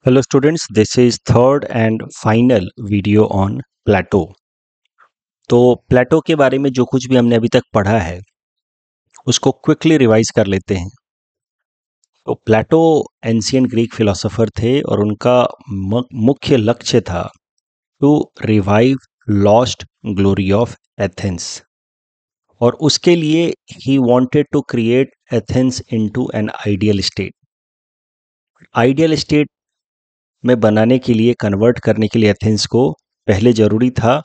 Hello students, this is third and final video on Plato। तो प्लेटो के बारे में जो कुछ भी हमने अभी तक पढ़ा है उसको क्विकली रिवाइज कर लेते हैं। तो प्लेटो एंशियंट ग्रीक फिलोसोफर थे और उनका मुख्य लक्ष्य था to revive lost glory of Athens, और उसके लिए ही wanted to create Athens into an ideal state. Ideal state में बनाने के लिए, कन्वर्ट करने के लिए एथेंस को पहले जरूरी था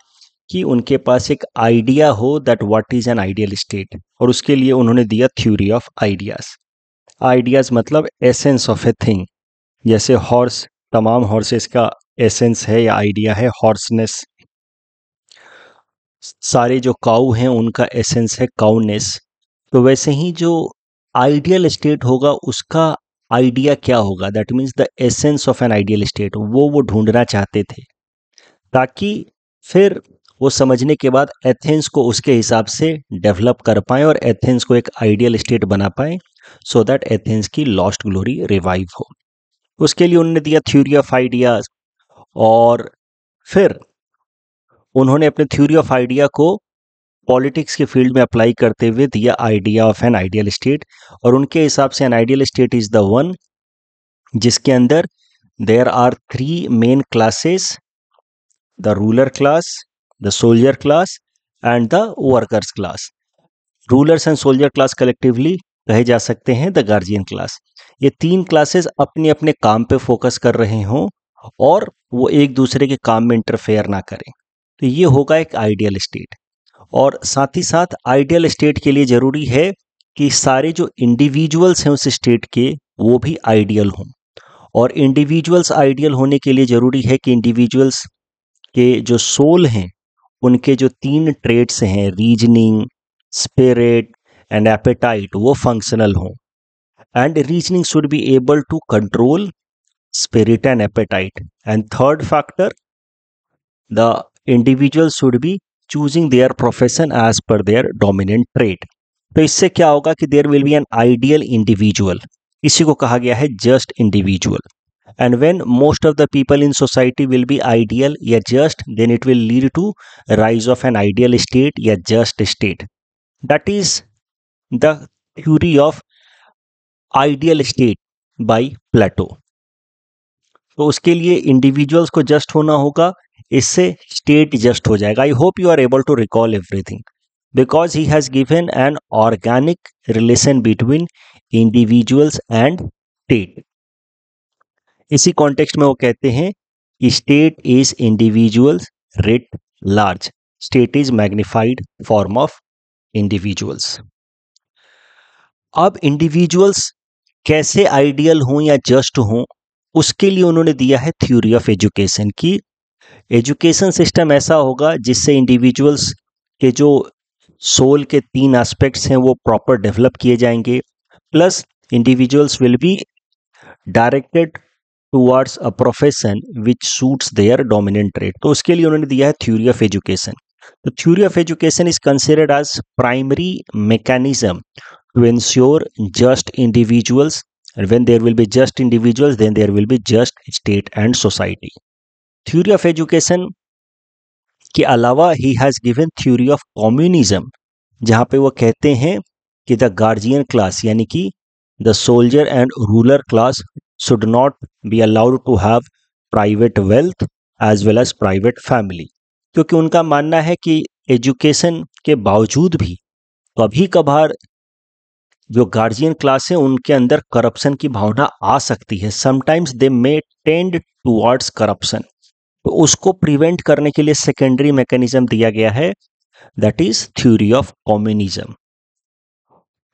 कि उनके पास एक आइडिया हो that what is an ideal state, और उसके लिए उन्होंने दिया थ्योरी ऑफ आइडियाज। आइडियाज मतलब एसेंस ऑफ ए थिंग। जैसे हॉर्स, तमाम हॉर्सेस का एसेंस है या आइडिया है हॉर्सनेस। सारे जो काऊ हैं उनका एसेंस है काउनेस। तो वैसे ही जो आइडियल स्टेट होगा उसका आइडिया क्या होगा, that means the essence of an ideal state, वो ढूंढना चाहते थे, ताकि फिर वो समझने के बाद एथेंस को उसके हिसाब से डेवलप कर पाए और एथेंस को एक आइडियल स्टेट बना पाए, सो दैट एथेंस की लॉस्ट ग्लोरी रिवाइव हो। उसके लिए उन्होंने दिया थ्योरी ऑफ आइडियाज, और फिर उन्होंने अपने थ्योरी ऑफ आइडिया को पॉलिटिक्स के फील्ड में अप्लाई करते हुए दिया idea of an ideal state. और उनके हिसाब से an ideal state is the one जिसके अंदर there are three main classes, the ruler class, the soldier class and the workers class. Rulers and soldier class collectively कहे जा सकते हैं द गार्जियन क्लास। ये तीन क्लासेस अपने अपने काम पे फोकस कर रहे हों और वो एक दूसरे के काम में इंटरफेयर ना करें, तो ये होगा एक आइडियल स्टेट। और साथ ही साथ आइडियल स्टेट के लिए जरूरी है कि सारे जो इंडिविजुअल्स हैं उस स्टेट के वो भी आइडियल हों, और इंडिविजुअल्स आइडियल होने के लिए जरूरी है कि इंडिविजुअल्स के जो सोल हैं उनके जो तीन ट्रेट्स हैं, रीजनिंग, स्पिरिट एंड एपेटाइट, वो फंक्शनल हों। And reasoning should be able to control spirit and appetite. And third factor, the individual should be choosing their profession as per their dominant trait. तो इससे क्या होगा कि there will be an ideal individual. इसी को कहा गया है just individual. And when most of the people in society will be ideal या just, then it will lead to rise of an ideal state या just state. That is the theory of ideal state by Plato. तो उसके लिए individuals को just होना होगा, इससे state just हो जाएगा। I hope you are able to recall everything, because he has given an organic relation between individuals and state. इसी कॉन्टेक्स्ट में वो कहते हैं कि state is individuals writ large, state is magnified form of individuals. अब individuals कैसे ideal हों या जस्ट हों, उसके लिए उन्होंने दिया है थ्योरी ऑफ एजुकेशन की। एजुकेशन सिस्टम ऐसा होगा जिससे इंडिविजुअल्स के जो सोल के तीन एस्पेक्ट्स हैं वो प्रॉपर डेवलप किए जाएंगे, plus individuals will be directed towards a profession which suits their dominant trait. तो उसके लिए उन्होंने दिया है थ्योरी ऑफ एजुकेशन। तो theory of education is considered as primary mechanism to ensure just individuals, and when there will be just individuals then there will be just state and society. Theory of education के अलावा ही has given theory of communism, जहां पे वो कहते हैं कि the guardian class यानी कि the soldier and ruler class should not be allowed to have private wealth as well as private family, क्योंकि उनका मानना है कि एजुकेशन के बावजूद भी कभी कभार जो गार्जियन क्लास है उनके अंदर करप्शन की भावना आ सकती है। Sometimes they may tend towards corruption, तो उसको प्रिवेंट करने के लिए सेकेंडरी मैकेनिज्म दिया गया है, that is theory of communism.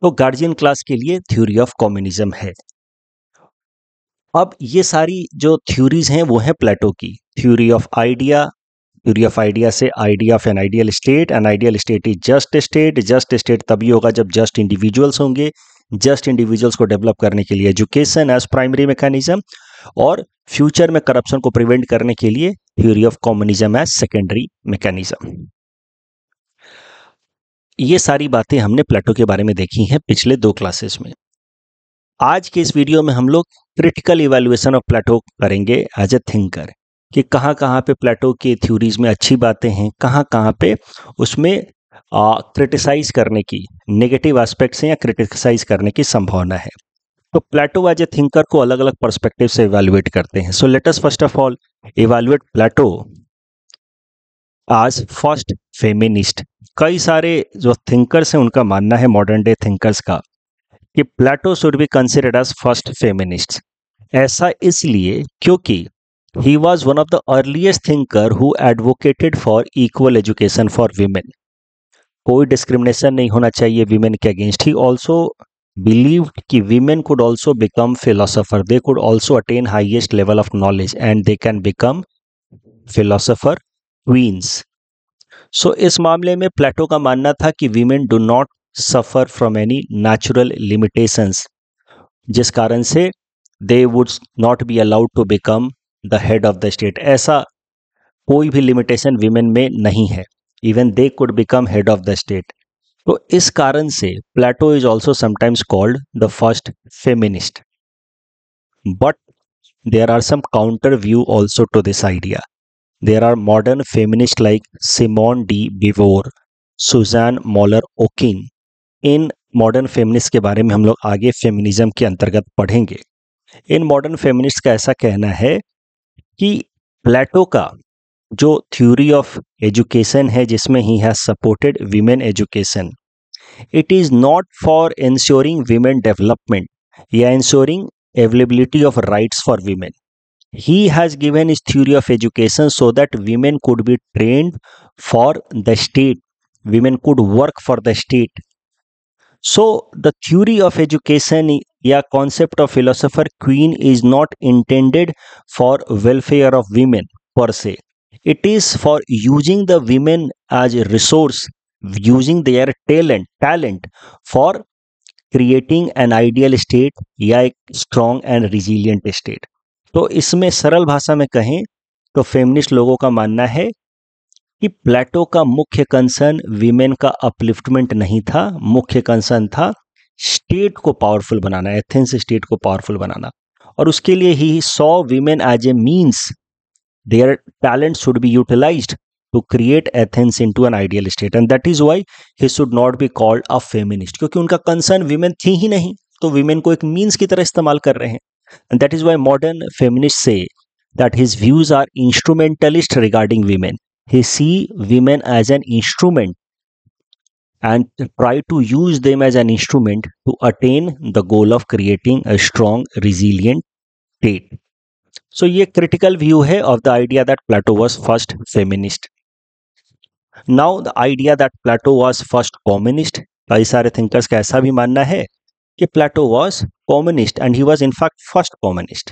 तो गार्जियन क्लास के लिए थ्योरी ऑफ कम्युनिज्म है। अब ये सारी जो थ्योरीज हैं वो है प्लेटो की। Theory of idea, theory of idea से idea of an ideal state, an ideal state is just state. Just state तभी होगा जब जस्ट इंडिविजुअल्स होंगे। जस्ट इंडिविजुअल्स को डेवलप करने के लिए एजुकेशन एज प्राइमरी मैकेनिज्म, और फ्यूचर में करप्शन को प्रिवेंट करने के लिए theory of communism as secondary mechanism. ये सारी बातें हमने प्लेटो के बारे में देखी हैं पिछले 2 क्लासेस में। आज के इस वीडियो में हम लोग क्रिटिकल इवैल्यूएशन ऑफ प्लेटो करेंगे एज ए थिंकर, कि कहाँ कहाँ पे प्लेटो की थ्योरीज में अच्छी बातें हैं, कहाँ कहाँ पे उसमें क्रिटिसाइज करने की नेगेटिव एस्पेक्ट्स हैं या क्रिटिसाइज करने की संभावना है। तो प्लेटो एज ए थिंकर को अलग अलग पर्सपेक्टिव से इवैल्यूएट करते हैं। So let us first of all evaluate Plato as first feminist. कई सारे जो थिंकर्स हैं उनका मानना है, मॉडर्न डे थिंकर्स का, कि Plato should be considered as first feminist. ऐसा इसलिए क्योंकि he was one of the earliest thinker who advocated for equal education for women. कोई डिस्क्रिमिनेशन नहीं होना चाहिए वीमेन के अगेंस्ट। ही ऑल्सो बिलीव्ड कि women could also become philosopher, they could also attain highest level of knowledge and they can become philosopher queens. So इस मामले में Plato का मानना था कि women do not suffer from any natural limitations, जिस कारण से they would not be allowed to become the head of the state. ऐसा कोई भी लिमिटेशन वीमेन में नहीं है, even they could become head of the state. तो इस कारण से Plato is also sometimes called the first feminist. But there are some counter view also to this idea. There are modern feminists like Simone de Beauvoir, Suzanne Moller-Okin. In modern feminist के बारे में हम लोग आगे feminism के अंतर्गत पढ़ेंगे। In modern feminist का ऐसा कहना है कि प्लेटो का जो थ्योरी ऑफ एजुकेशन है, जिसमें he has supported women education, it is not for ensuring women development या ensuring availability of rights for women. He has given his theory of education so that women could be trained for the state, women could work for the state. So the theory of education या concept of philosopher queen is not intended for welfare of women per se. It is for using the women as a resource, using their talent for creating an ideal state या एक strong and resilient state. तो इसमें सरल भाषा में कहें तो feminist लोगों का मानना है कि प्लेटो का मुख्य कंसर्न वीमेन का अपलिफ्टमेंट नहीं था, मुख्य कंसर्न था स्टेट को पावरफुल बनाना, एथेंस स्टेट को पावरफुल बनाना। और उसके लिए ही saw women as a means their talent should be utilised to create Athens into an ideal state, and that is why he should not be called a feminist, क्योंकि उनका concern women थी ही नहीं, तो वीमेन को एक means की तरह इस्तेमाल कर रहे हैं। And that is why modern feminists say that his views are instrumentalist regarding women. He see women as an instrument and try to use them as an instrument to attain the goal of creating a strong, resilient state. So ये critical view है of the idea that Plato was first feminist. Now the idea that Plato was first communist, कई सारे thinkers का ऐसा भी मानना है कि Plato was communist and he was in fact first communist.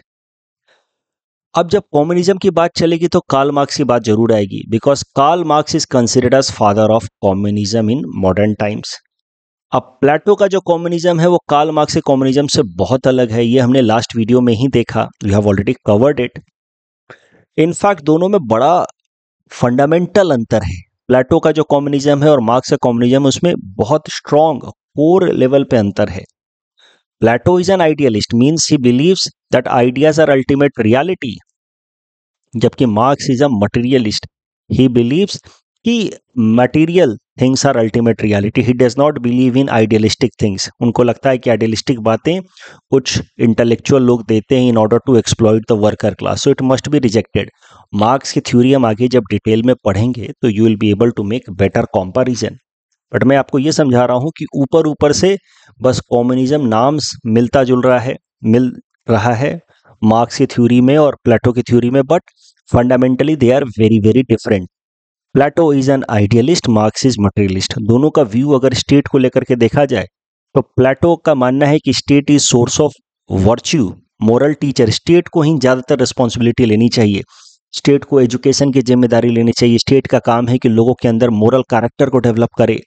अब जब कम्युनिज्म की बात चलेगी तो कार्ल मार्क्स की बात जरूर आएगी, because Karl Marx is considered as father of communism in modern times. अब प्लेटो का जो कम्युनिज्म है वो कार्ल मार्क्स के कम्युनिज्म से बहुत अलग है, ये हमने लास्ट वीडियो में ही देखा, we have already covered it. In fact दोनों में बड़ा फंडामेंटल अंतर है। प्लेटो का जो कम्युनिज्म है और मार्क्स का कम्युनिज्म, उसमें बहुत स्ट्रॉन्ग कोर लेवल पे अंतर है। Plato is an idealist, means he believes that ideas are ultimate reality. जबकि Marx is a materialist. He believes कि material things are ultimate reality. He does not believe in idealistic things. उनको लगता है कि idealistic बातें कुछ intellectual लोग देते हैं in order to exploit the worker class. So it must be rejected. Marx की थ्योरी हम आगे जब डिटेल में पढ़ेंगे तो you will be able to make better comparison. But मैं आपको ये समझा रहा हूं कि ऊपर ऊपर से बस कम्युनिज्म नाम मिल रहा है मार्क्स की थ्योरी में और प्लेटो की थ्योरी में, but fundamentally they are very very different. Plato is an idealist, Marx is materialist. दोनों का व्यू अगर स्टेट को लेकर के देखा जाए तो प्लेटो का मानना है कि state is source of virtue, moral teacher. State को ही ज्यादातर रिस्पॉन्सिबिलिटी लेनी चाहिए, स्टेट को एजुकेशन की जिम्मेदारी लेनी चाहिए। स्टेट का काम है कि लोगों के अंदर मोरल कैरेक्टर को डेवलप करे।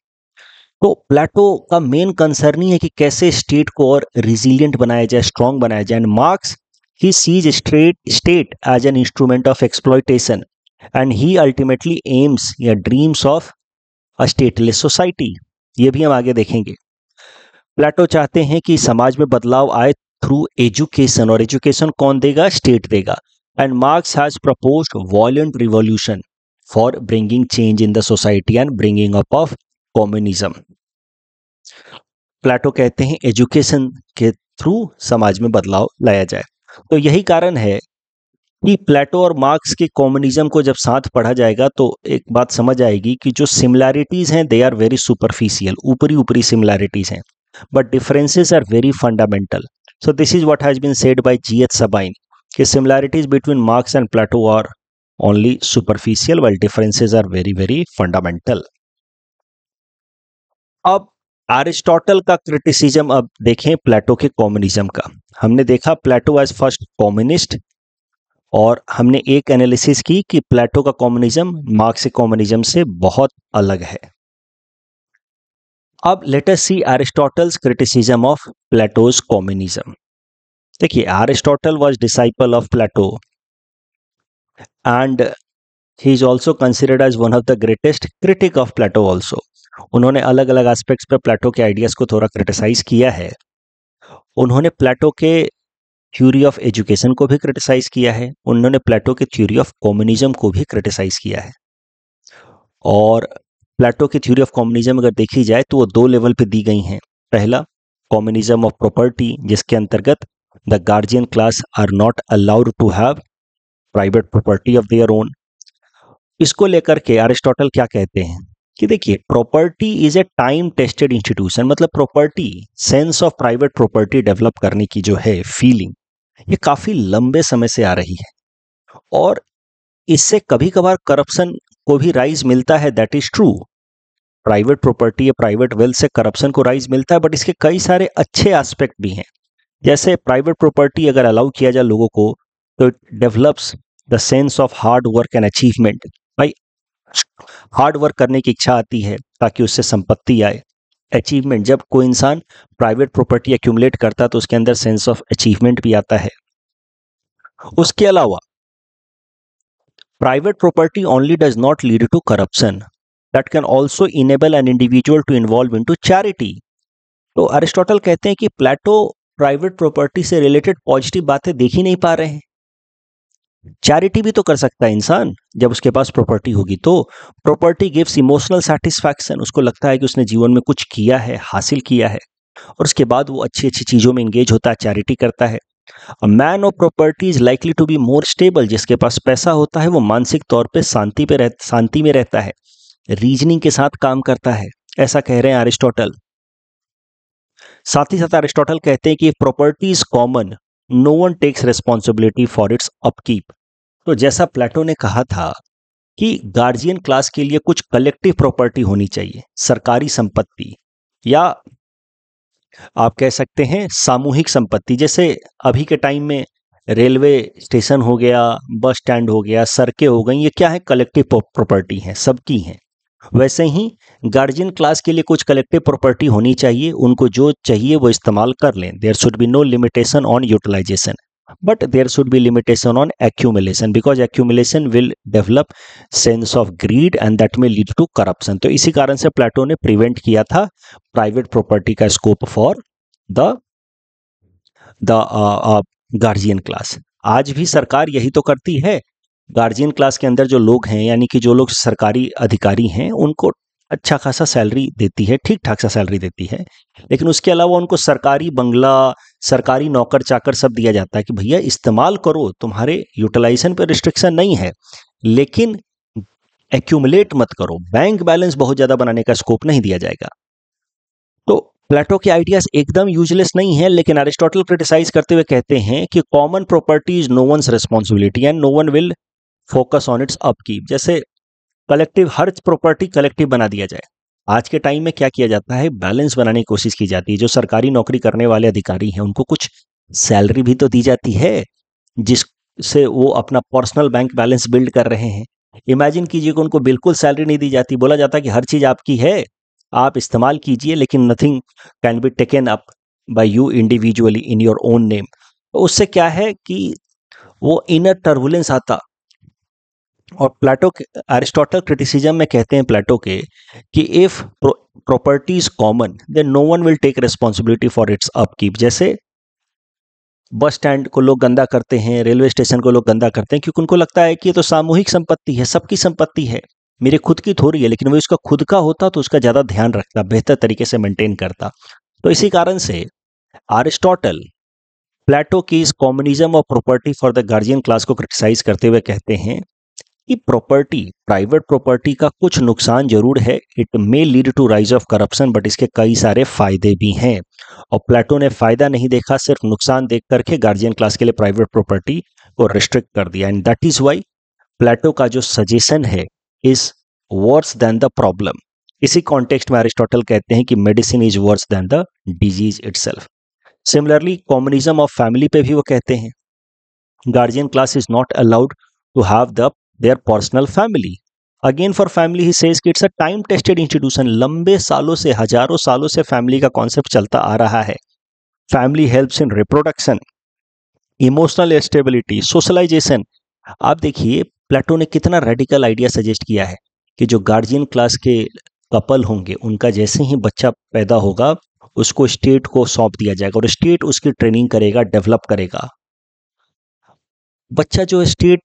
तो प्लेटो का मेन कंसर्न ही है कि कैसे स्टेट को और रिजिलियंट बनाया जाए, स्ट्रॉन्ग बनाया जाए। And Marx he sees state as an instrument of exploitation and he ultimately aims या dreams of a stateless society. ये भी हम आगे देखेंगे। प्लेटो चाहते हैं कि समाज में बदलाव आए थ्रू एजुकेशन, और एजुकेशन कौन देगा? स्टेट देगा। And Marx has proposed violent revolution for bringing change in the society and bringing up of communism. Plato कहते हैं एजुकेशन के थ्रू समाज में बदलाव लाया जाए। तो यही कारण है कि प्लेटो और मार्क्स के कम्युनिज्म को जब साथ पढ़ा जाएगा तो एक बात समझ आएगी कि जो सिमिलैरिटीज हैं दे आर वेरी सुपरफिशियल, ऊपरी ऊपरी सिमिलैरिटीज हैं, but differences are very fundamental. So this is what has been said by G H Sabine कि similarities between Marx and Plato are only superficial while differences are very very fundamental. अब Aristotle का criticism अब देखें प्लेटो के communism का। हमने देखा प्लेटो as first communist, और हमने एक एनालिसिस की कि प्लेटो का कम्युनिज्म मार्क्स के कम्युनिज्म से बहुत अलग है। अब let us see Aristotle's criticism of Plato's communism. देखिए, Aristotle was disciple of Plato and he is also considered as one of the greatest critic of Plato also. उन्होंने अलग अलग एस्पेक्ट्स पर प्लेटो के आइडियाज को थोड़ा क्रिटिसाइज किया है। उन्होंने प्लेटो के थ्योरी ऑफ एजुकेशन को भी क्रिटिसाइज किया है, उन्होंने प्लेटो के थ्योरी ऑफ कम्युनिज्म को भी क्रिटिसाइज किया है। और प्लेटो की थ्योरी ऑफ कम्युनिज्म अगर देखी जाए तो वो दो लेवल पे दी गई हैं। पहला, कम्युनिज्म ऑफ प्रॉपर्टी, जिसके अंतर्गत the guardian class are not allowed to have private property of their own. इसको लेकर के अरिस्टोटल क्या कहते हैं कि देखिए, property is a time tested institution, मतलब property, sense of private property develop करने की जो है फीलिंग, ये काफी लंबे समय से आ रही है, और इससे कभी कभार करप्शन को भी राइज मिलता है। That is true, private property या प्राइवेट वेल्थ से करप्शन को राइज मिलता है, बट इसके कई सारे अच्छे एस्पेक्ट भी हैं। जैसे प्राइवेट प्रॉपर्टी अगर अलाउ किया जाए लोगों को, तो it develops the sense of hard work and achievement. भाई, हार्ड वर्क करने की इच्छा आती है ताकि उससे संपत्ति आए, अचीवमेंट। जब कोई इंसान प्राइवेट प्रॉपर्टी एक्यूमुलेट करता है तो उसके अंदर सेंस ऑफ अचीवमेंट भी आता है। उसके अलावा private property only does not lead to corruption, that can also enable an individual to involve into charity. तो अरिस्टोटल कहते हैं कि प्लेटो प्राइवेट प्रॉपर्टी से रिलेटेड पॉजिटिव बातें देख ही नहीं पा रहे हैं। चैरिटी भी तो कर सकता है इंसान जब उसके पास प्रॉपर्टी होगी। तो प्रॉपर्टी गिव्स इमोशनल सेटिस्फैक्शन, उसको लगता है कि उसने जीवन में कुछ किया है, हासिल किया है, और उसके बाद वो अच्छी अच्छी चीजों में एंगेज होता है, चैरिटी करता है। A man of property is likely to be more stable, जिसके पास पैसा होता है वो मानसिक तौर पे शांति में रहता है, रीजनिंग के साथ काम करता है, ऐसा कह रहे हैं अरिस्टोटल। साथ ही साथ अरिस्टोटल कहते हैं कि property is common, no one takes responsibility for its upkeep. तो जैसा प्लेटो ने कहा था कि गार्जियन क्लास के लिए कुछ कलेक्टिव प्रॉपर्टी होनी चाहिए, सरकारी संपत्ति, या आप कह सकते हैं सामूहिक संपत्ति। जैसे अभी के टाइम में रेलवे स्टेशन हो गया, बस स्टैंड हो गया, सड़कें हो गई, ये क्या है? कलेक्टिव प्रॉपर्टी है, सबकी हैं। वैसे ही गार्जियन क्लास के लिए कुछ कलेक्टिव प्रॉपर्टी होनी चाहिए, उनको जो चाहिए वो इस्तेमाल कर लें। There should be no limitation on utilisation, but there should be limitation on accumulation, because accumulation will develop sense of greed and that may lead to corruption. तो इसी कारण से प्लेटो ने प्रिवेंट किया था प्राइवेट प्रॉपर्टी का scope for the guardian class. आज भी सरकार यही तो करती है। गार्जियन क्लास के अंदर जो लोग हैं, यानी कि जो लोग सरकारी अधिकारी हैं, उनको अच्छा खासा सैलरी देती है, ठीक ठाक सा सैलरी देती है, लेकिन उसके अलावा उनको सरकारी बंगला, सरकारी नौकर चाकर सब दिया जाता है कि भैया इस्तेमाल करो, तुम्हारे यूटिलाइजेशन पे रिस्ट्रिक्शन नहीं है, लेकिन एक्यूमुलेट मत करो, बैंक बैलेंस बहुत ज्यादा बनाने का स्कोप नहीं दिया जाएगा। तो प्लेटो के आइडियाज एकदम यूजलेस नहीं है, लेकिन अरिस्टोटल क्रिटिसाइज करते हुए कहते हैं कि common property is no one's responsibility and no one will focus on its upkeep. जैसे कलेक्टिव, हर प्रॉपर्टी कलेक्टिव बना दिया जाए। आज के टाइम में क्या किया जाता है? बैलेंस बनाने की कोशिश की जाती है। जो सरकारी नौकरी करने वाले अधिकारी हैं उनको कुछ सैलरी भी तो दी जाती है, जिससे वो अपना पर्सनल बैंक बैलेंस बिल्ड कर रहे हैं। इमेजिन कीजिए कि उनको बिल्कुल सैलरी नहीं दी जाती, बोला जाता है कि हर चीज आपकी है, आप इस्तेमाल कीजिए, लेकिन nothing can be taken up by you individually in your own name. तो उससे क्या है कि वो इनर टर्बुलेंस आता। और प्लेटो, अरिस्टोटल क्रिटिसिज्म में कहते हैं प्लेटो के कि if property is common then no one will take responsibility for its upkeep. जैसे बस स्टैंड को लोग गंदा करते हैं, रेलवे स्टेशन को लोग गंदा करते हैं, क्योंकि उनको लगता है कि ये तो सामूहिक संपत्ति है, सबकी संपत्ति है, मेरे खुद की थोड़ी है। लेकिन वो उसका खुद का होता तो उसका ज़्यादा ध्यान रखता, बेहतर तरीके से मेंटेन करता। तो इसी कारण से अरिस्टोटल प्लेटो की इस communism of property for the guardian class को क्रिटिसाइज करते हुए कहते हैं कि प्रॉपर्टी, प्राइवेट प्रॉपर्टी का कुछ नुकसान जरूर है, it may lead to rise of corruption, but इसके कई सारे फायदे भी हैं। और प्लेटो ने फायदा नहीं देखा, सिर्फ नुकसान देख करके गार्जियन क्लास के लिए प्राइवेट प्रॉपर्टी को रिस्ट्रिक्ट कर दिया। And that is why Plato का जो सजेशन है is worse than the problem. इसी कॉन्टेक्स्ट में अरिस्टोटल कहते हैं कि medicine is worse than the disease itself. Similarly communism of family पे भी वो कहते हैं guardian class is not allowed to have the their personal family. Again for family he says कि it's a time tested institution. लंबे सालों से, हजारों सालों से फैमिली का कॉन्सेप्ट चलता आ रहा है। Family helps in reproduction, emotional stability, socialisation. आप देखिए प्लेटो ने कितना रेडिकल आइडिया सजेस्ट किया है कि जो गार्जियन क्लास के कपल होंगे उनका जैसे ही बच्चा पैदा होगा उसको स्टेट को सौंप दिया जाएगा और स्टेट उसकी ट्रेनिंग करेगा, डेवलप करेगा। बच्चा जो स्टेट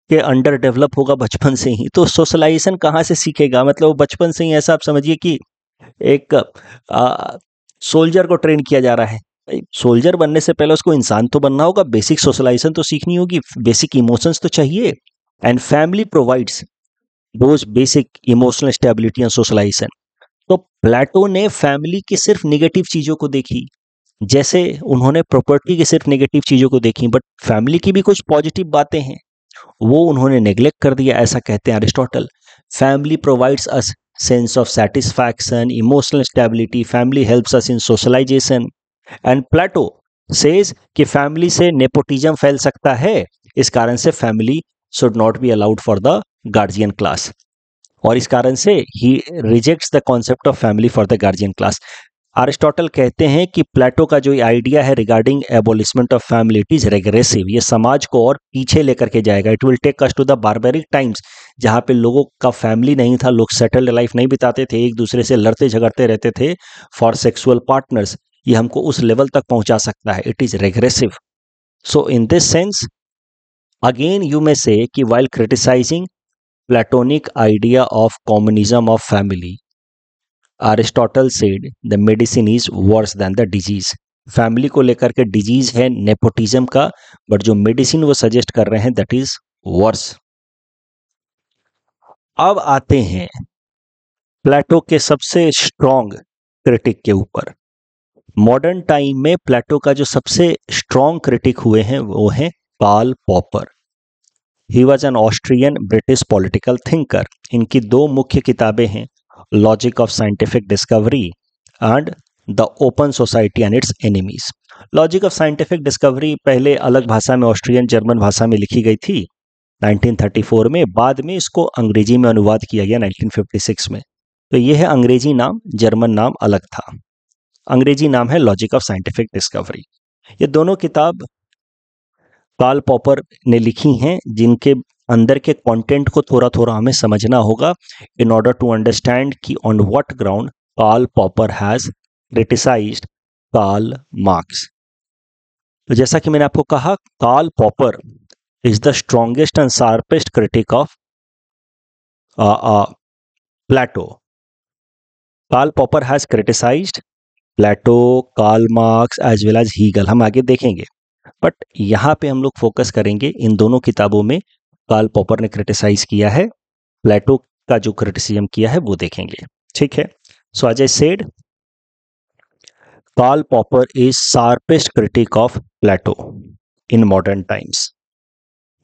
के अंडर डेवलप होगा बचपन से ही, तो सोशलाइजेशन कहाँ से सीखेगा? मतलब वो बचपन से ही ऐसा आप समझिए कि एक सोल्जर को ट्रेन किया जा रहा है। सोल्जर बनने से पहले उसको इंसान तो बनना होगा, बेसिक सोशलाइजेशन तो सीखनी होगी, बेसिक इमोशंस तो चाहिए। And family provides those basic emotional stability and socialisation. तो प्लेटो ने फैमिली की सिर्फ नेगेटिव चीजों को देखी, जैसे उन्होंने प्रॉपर्टी की सिर्फ नेगेटिव चीजों को देखी, बट फैमिली की भी कुछ पॉजिटिव बातें हैं वो उन्होंने नेग्लेक्ट कर दिया। ऐसा कहते हैं Aristotle. Family provides us sense of satisfaction, emotional stability, family helps us in socialization. And Plato says कि फैमिली से नेपोटिज्म फैल सकता है, इस कारण से family should not be allowed for the guardian class. और इस कारण से he rejects the concept of family for the guardian class. Aristotle कहते हैं कि प्लेटो का जो आइडिया है regarding abolishment of family, it is regressive. ये समाज को और पीछे लेकर के जाएगा। It will take us to the barbaric times, जहाँ पे लोगों का फैमिली नहीं था, लोग सेटल्ड लाइफ नहीं बिताते थे, एक दूसरे से लड़ते झगड़ते रहते थे फॉर सेक्सुअल पार्टनर्स। ये हमको उस लेवल तक पहुंचा सकता है। It is regressive. So in this sense again you may say कि while criticising Platonic idea of communism of family, Aristotle said the medicine is worse than the disease। Family को लेकर के डिजीज है nepotism का, but जो medicine वो suggest कर रहे हैं दैट इज वर्स। अब आते हैं प्लेटो के सबसे स्ट्रॉन्ग क्रिटिक के ऊपर। मॉडर्न टाइम में प्लेटो का जो सबसे स्ट्रॉन्ग क्रिटिक हुए हैं वो है Karl Popper. He was an Austrian British political thinker. इनकी दो मुख्य किताबें हैं, logic of scientific discovery and the open society and its enemies. Logic of scientific discovery पहले अलग भाषा में, ऑस्ट्रियन जर्मन भाषा में लिखी गई थी 1934 में, बाद में इसको अंग्रेजी में अनुवाद किया गया 1956 में। तो यह है अंग्रेजी नाम, जर्मन नाम अलग था। अंग्रेजी नाम है लॉजिक ऑफ साइंटिफिक डिस्कवरी। ये दोनों किताब कार्ल पॉपर ने लिखी हैं, जिनके अंदर के कंटेंट को थोड़ा थोड़ा हमें समझना होगा इन ऑर्डर टू अंडरस्टैंड कि on what ground Karl Popper has criticised Karl Marx. तो जैसा कि मैंने आपको कहा, Karl Popper is the strongest and sharpest critic of Plato. Karl Popper has criticised Plato, Karl Marx as well as Hegel. हम आगे देखेंगे, बट यहाँ पे हम लोग फोकस करेंगे इन दोनों किताबों में कार्ल पॉपर ने क्रिटिसाइज किया है, प्लेटो का जो क्रिटिसिज्म किया है वो देखेंगे। ठीक है, so as I said Karl Popper is sharpest critic of Plato in modern times.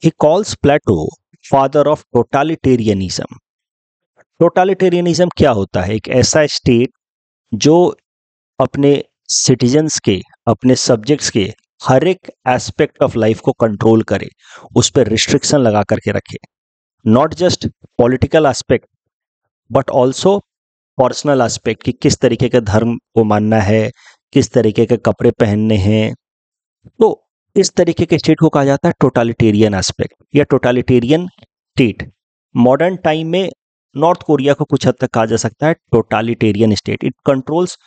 He calls Plato father of totalitarianism. Totalitarianism क्या होता है? एक ऐसा स्टेट जो अपने सिटीजन्स के, अपने सब्जेक्ट्स के हर एक एस्पेक्ट ऑफ लाइफ को कंट्रोल करे, उस पर रिस्ट्रिक्शन लगा करके रखे। Not just political aspect but also personal aspect, कि किस तरीके के धर्म को मानना है, किस तरीके के कपड़े पहनने हैं। तो इस तरीके के स्टेट को कहा जाता है टोटालिटेरियन एस्पेक्ट या टोटालिटेरियन स्टेट। मॉडर्न टाइम में नॉर्थ कोरिया को कुछ हद तक कहा जा सकता है totalitarian state. It controls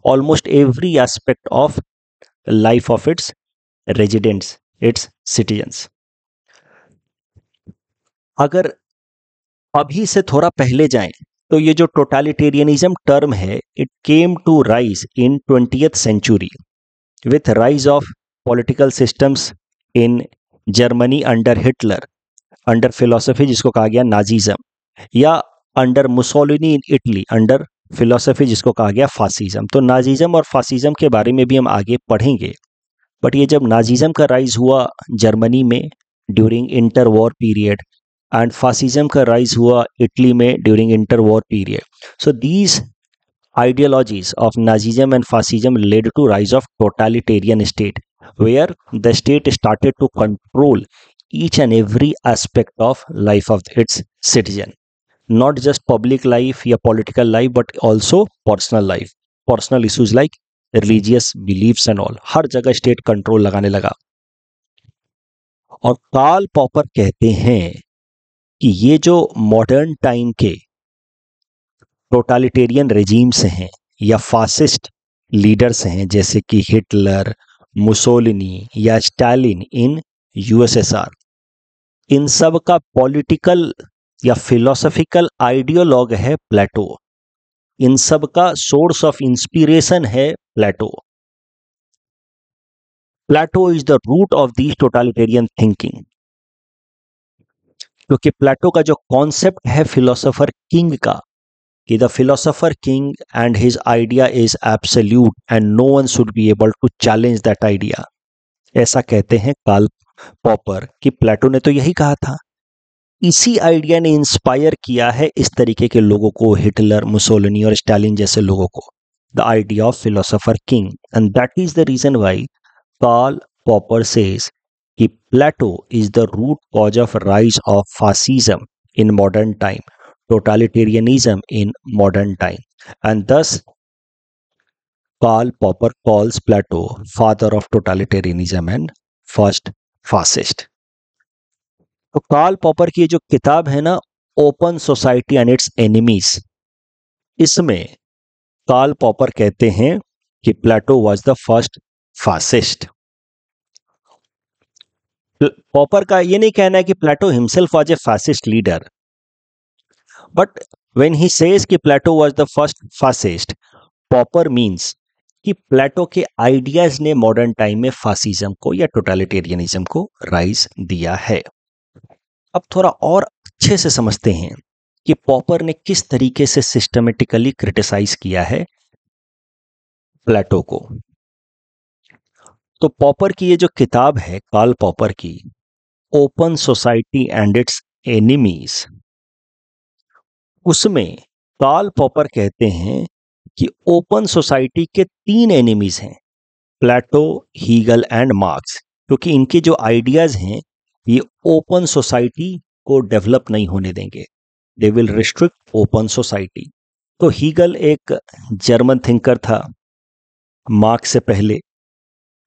almost every aspect of life of its residents, its citizens. अगर अभी से थोड़ा पहले जाएं तो ये जो टोटलिटेरियनिज्म टर्म है, it came to rise in 20th century with rise of political systems in Germany under Hitler, under philosophy जिसको कहा गया नाजीज्म, या under Mussolini in Italy under philosophy जिसको कहा गया फासिज्म। तो नाजीज्म और फासिज्म के बारे में भी हम आगे पढ़ेंगे। बट ये जब नाजीज्म का राइज हुआ जर्मनी में during inter war period and fascism का राइज हुआ इटली में during inter war period, so these ideologies of Nazism and fascism led to rise of totalitarian state, where the state started to control each and every aspect of life of its citizen, not just public life या political life but also personal life, personal issues like religious beliefs and all, हर जगह state control लगाने लगा। और Karl Popper कहते हैं कि ये जो मॉडर्न टाइम के टोटलिटेरियन रेजीम्स हैं या फासिस्ट लीडर्स हैं, जैसे कि हिटलर, मुसोलिनी या स्टालिन इन यूएसएसआर, इन सब का पॉलिटिकल या फिलोसॉफिकल आइडियोलॉग है प्लेटो। इन सब का सोर्स ऑफ इंस्पिरेशन है Plato. Plato is the root of the totalitarian thinking, क्योंकि प्लेटो का जो कॉन्सेप्ट है फिलोसोफर किंग का, कि the philosopher king and his idea is absolute and no one should be able to challenge that idea, ऐसा कहते हैं Karl popper कि प्लेटो ने तो यही कहा था। इसी आइडिया ने इंस्पायर किया है इस तरीके के लोगों को, हिटलर, मुसोलिनी और स्टालिन जैसे लोगों को, the idea of philosopher king. And that is the reason why Karl Popper says कि Plato is the root cause of rise of fascism in modern time, totalitarianism in modern time, and thus Karl Popper calls Plato father of totalitarianism and first fascist। तो Karl Popper की जो किताब है ना, open society and its enemies, इसमें Karl Popper कहते हैं कि Plato was the first fascist. Popper का ये नहीं कहना है कि Plato himself was a fascist leader, but when he says कि Plato was the first fascist, Popper means कि प्लेटो के आइडियाज ने मॉडर्न टाइम में फासिज्म को या टोटलिटेरियनिज्म को राइज दिया है। अब थोड़ा और अच्छे से समझते हैं कि पॉपर ने किस तरीके से सिस्टमेटिकली क्रिटिसाइज किया है प्लेटो को। तो पॉपर की ये जो किताब है कार्ल पॉपर की, open society and its enemies, उसमें कार्ल पॉपर कहते हैं कि ओपन सोसाइटी के 3 एनिमीज हैं, प्लेटो, हीगल एंड मार्क्स, क्योंकि इनके जो आइडियाज हैं ये ओपन सोसाइटी को डेवलप नहीं होने देंगे, they will restrict open society. तो हीगल एक जर्मन थिंकर था मार्क्स से पहले।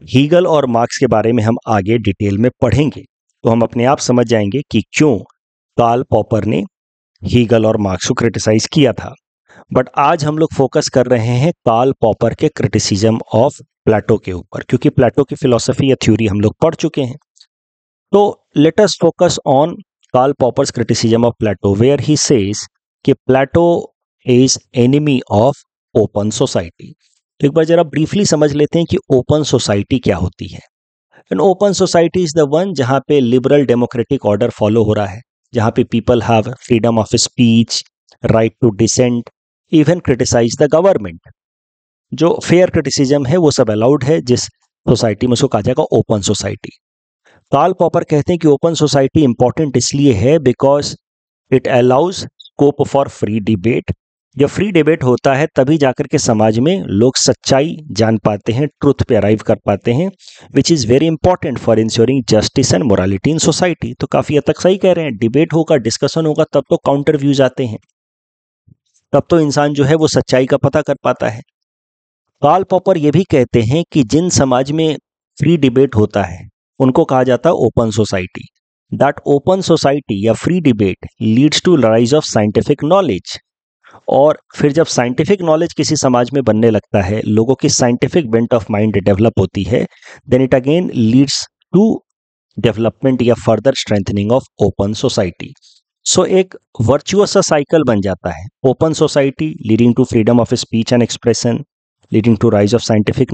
हीगल और मार्क्स के बारे में हम आगे डिटेल में पढ़ेंगे, तो हम अपने आप समझ जाएंगे कि क्यों कार्ल पॉपर ने हीगल और मार्क्स को क्रिटिसाइज किया था। बट आज हम लोग फोकस कर रहे हैं कार्ल पॉपर के क्रिटिसिज्म ऑफ प्लेटो के ऊपर, क्योंकि प्लेटो की फिलोसफी या थ्योरी हम लोग पढ़ चुके हैं। तो let us focus on Karl Popper's criticism of Plato, where he says कि Plato is enemy of open society. तो एक बार जरा ब्रीफली समझ लेते हैं कि ओपन सोसाइटी क्या होती है। And open society is the one जहां पे लिबरल डेमोक्रेटिक ऑर्डर फॉलो हो रहा है, जहां पे people have freedom of speech, right to dissent, even criticise the government. जो फेयर क्रिटिसिज्म है वो सब अलाउड है जिस सोसाइटी में, उसको कहा जाएगा ओपन सोसाइटी। कार्ल पॉपर कहते हैं कि ओपन सोसाइटी इंपॉर्टेंट इसलिए है because it allows scope for free debate. जब फ्री डिबेट होता है तभी जाकर के समाज में लोग सच्चाई जान पाते हैं, ट्रुथ पे अराइव कर पाते हैं, which is very important for ensuring justice and morality in society. तो काफ़ी हद तक सही कह रहे हैं, डिबेट होगा, डिस्कशन होगा, तब तो काउंटर व्यूज आते हैं, तब तो इंसान जो है वो सच्चाई का पता कर पाता है। कार्ल पॉपर ये भी कहते हैं कि जिन समाज में फ्री डिबेट होता है उनको कहा जाता है open society. That open society या free debate leads to rise of scientific knowledge. और फिर जब साइंटिफिक नॉलेज किसी समाज में बनने लगता है, लोगों की scientific bent of mind develop होती है, then it again leads to development या further strengthening of open society. So एक वर्चुअस सा साइकिल बन जाता है। Open society leading to freedom of speech and expression, leading to rise of scientific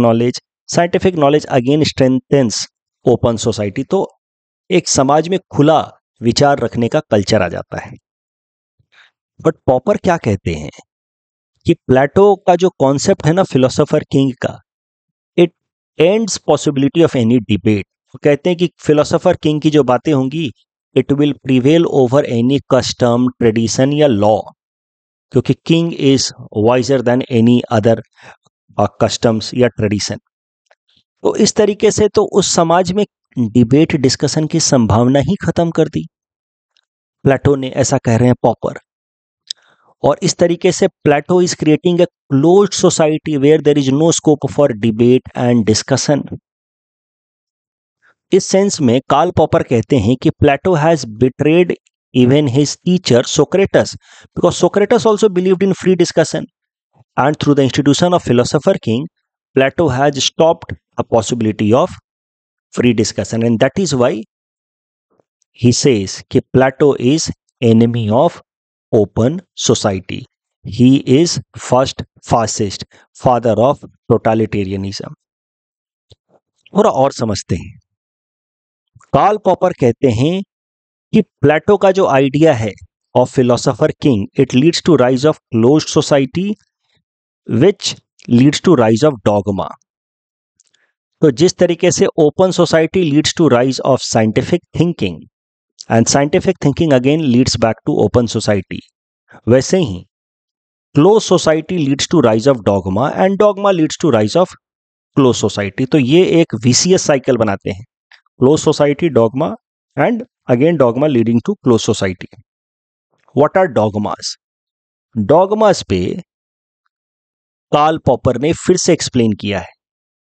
knowledge again strengthens open society. तो एक समाज में खुला विचार रखने का कल्चर आ जाता है। बट पॉपर क्या कहते हैं कि प्लेटो का जो कॉन्सेप्ट है ना फिलोसोफर किंग का, it ends possibility of any debate. वो कहते हैं कि फिलोसोफर किंग की जो बातें होंगी, it will prevail over any custom, tradition या लॉ, क्योंकि king is visor then any other customs या ट्रेडिशन। तो इस तरीके से तो उस समाज में डिबेट डिस्कशन की संभावना ही खत्म कर दी प्लेटो ने, ऐसा कह रहे हैं पॉपर। और इस तरीके से Plato is creating a closed society where there is no scope for debate and discussion. इस सेंस में कार्ल पॉपर कहते हैं कि Plato has betrayed even his teacher Socrates, because Socrates also believed in free discussion, and through the institution of philosopher king Plato has stopped a possibility of free discussion, and that is why he says कि Plato is enemy of open society, he is first fascist, father of totalitarianism. थोड़ा और समझते हैं। Karl Popper कहते हैं कि Plato का जो आइडिया है of philosopher king, it leads to rise of closed society which leads to rise of dogma. तो जिस तरीके से open society leads to rise of scientific thinking and scientific thinking again leads back to open society, वैसे ही close society leads to rise of dogma and dogma leads to rise of close society. तो ये एक vicious cycle बनाते हैं, close society, dogma, and again dogma leading to close society. What are dogmas? Dogmas पे Karl Popper ने फिर से explain किया है